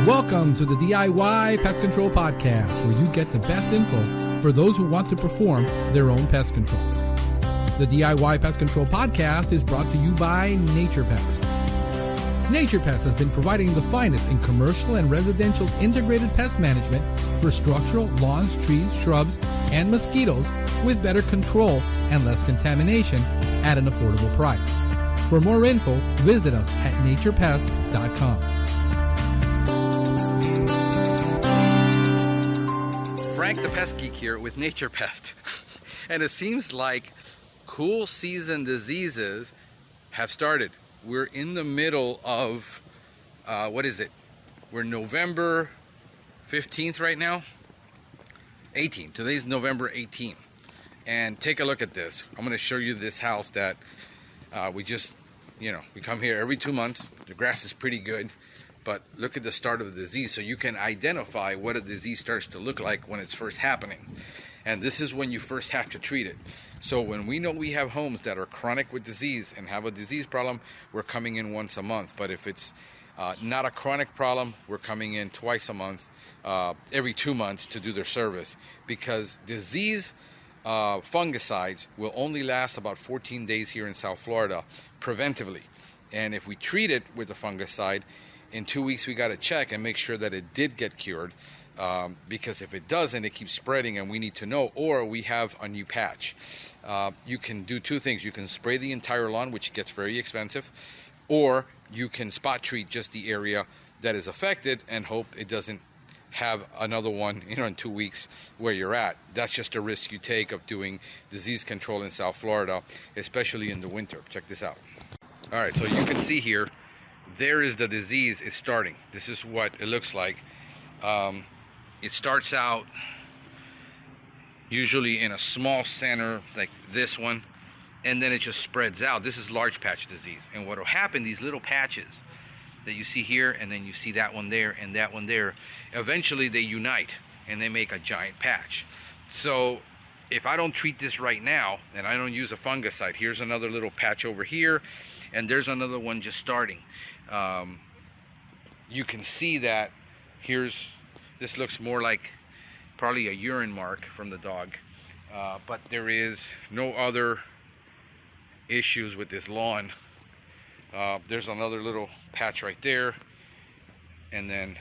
Welcome to the DIY Pest Control Podcast, where you get the best info for those who want to perform their own pest control. The DIY Pest Control Podcast is brought to you by Nature Pest. Nature Pest has been providing the finest in commercial and residential integrated pest management for structural, lawns, trees, shrubs, and mosquitoes with better control and less contamination at an affordable price. For more info, visit us at naturepest.com. Frank the Pest Geek here with Nature Pest. And it seems like cool season diseases have started. We're in the middle of, what is it? We're November 15th right now? 18th. Today's November 18th. And take a look at this. I'm going to show you this house that we just, we come here every 2 months. The grass is pretty good. But look at the start of the disease so you can identify what a disease starts to look like when it's first happening. And this is when you first have to treat it. So when we know we have homes that are chronic with disease and have a disease problem, we're coming in once a month. But if it's not a chronic problem, we're coming in twice a month, every 2 months to do their service. Because disease fungicides will only last about 14 days here in South Florida preventively. And if we treat it with a fungicide, in 2 weeks we got to check and make sure that it did get cured, because if it doesn't, it keeps spreading and we need to know, or we have a new patch. You can do two things. You can spray the entire lawn, which gets very expensive, or you can spot treat just the area that is affected and hope it doesn't have another one in 2 weeks where you're at. That's just a risk you take of doing disease control in South Florida, especially in the winter. Check this out. All right, so you can see here, there is the disease is starting. This is what it looks like. It starts out usually in a small center like this one, and then it just spreads out. This is large patch disease. And what will happen, these little patches that you see here, and then you see that one there and that one there, eventually they unite and they make a giant patch. So if I don't treat this right now and I don't use a fungicide, here's another little patch over here, and there's another one just starting. You can see that this looks more like probably a urine mark from the dog, but there is no other issues with this lawn. There's another little patch right there, and then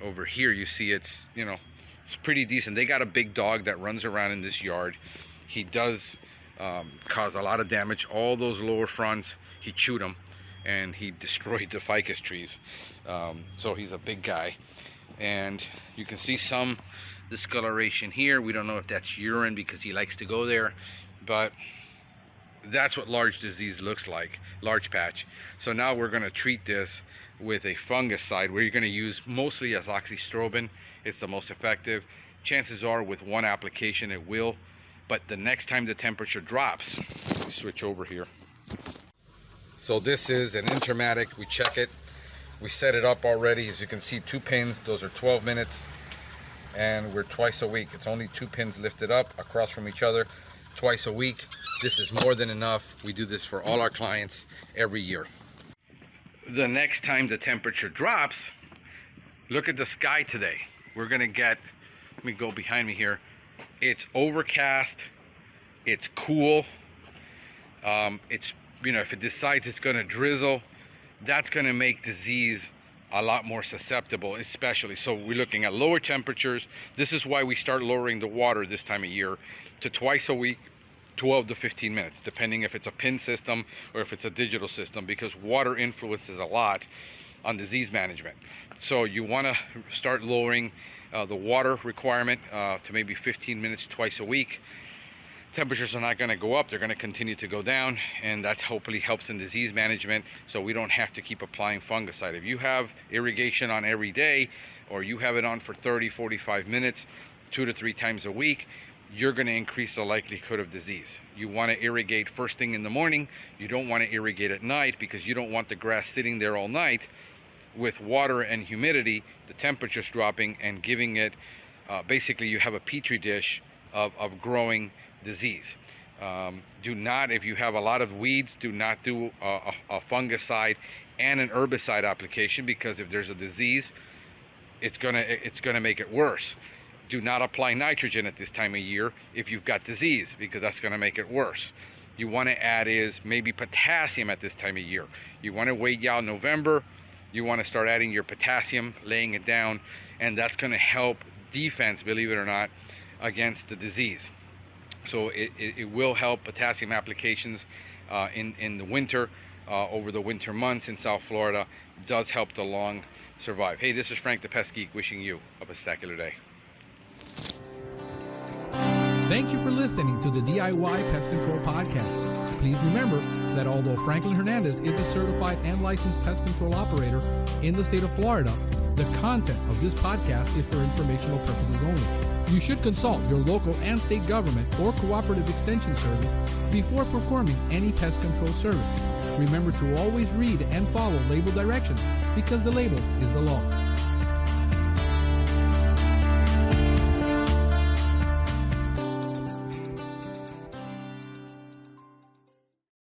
over here you see it's pretty decent. They got a big dog that runs around in this yard. He does cause a lot of damage. All those lower fronds, he chewed them and he destroyed the ficus trees. So he's a big guy, and you can see some discoloration here. We don't know if that's urine because he likes to go there, but that's what large disease looks like, large patch. So now we're going to treat this with a fungicide where you're going to use mostly azoxystrobin. It's the most effective. Chances are with one application it will, but the next time the temperature drops, let me switch over here. So this is an Intermatic. We check it. We set it up already. As you can see, 2 pins. Those are 12 minutes. And we're twice a week. It's only 2 pins lifted up across from each other twice a week. This is more than enough. We do this for all our clients every year. The next time the temperature drops, look at the sky today. We're going to get, let me go behind me here. It's overcast. It's cool. If it decides it's going to drizzle, that's going to make disease a lot more susceptible, especially. So we're looking at lower temperatures. This is why we start lowering the water this time of year to twice a week, 12 to 15 minutes, depending if it's a pin system or if it's a digital system, because water influences a lot on disease management. So you want to start lowering the water requirement to maybe 15 minutes twice a week. Temperatures are not going to go up, they're going to continue to go down, and that hopefully helps in disease management, so we don't have to keep applying fungicide. If you have irrigation on every day, or you have it on for 30-45 minutes 2 to 3 times a week, you're going to increase the likelihood of disease. You want to irrigate first thing in the morning. You don't want to irrigate at night, because you don't want the grass sitting there all night with water and humidity, the temperature's dropping, and giving it, basically you have a petri dish of growing disease. Do not, if you have a lot of weeds, do not do a fungicide and an herbicide application, because if there's a disease, it's gonna make it worse. Do not apply nitrogen at this time of year if you've got disease, because that's gonna make it worse. You want to add is maybe potassium at this time of year. You want to wait out November. You want to start adding your potassium, laying it down, and that's going to help defense, believe it or not, against the disease. So it will help potassium applications in the winter, over the winter months in South Florida. It does help the lawn survive. Hey, this is Frank the Pest Geek wishing you a spectacular day. Thank you for listening to the DIY Pest Control Podcast. Please remember that although Franklin Hernandez is a certified and licensed pest control operator in the state of Florida, the content of this podcast is for informational purposes only. You should consult your local and state government or cooperative extension service before performing any pest control service. Remember to always read and follow label directions, because the label is the law.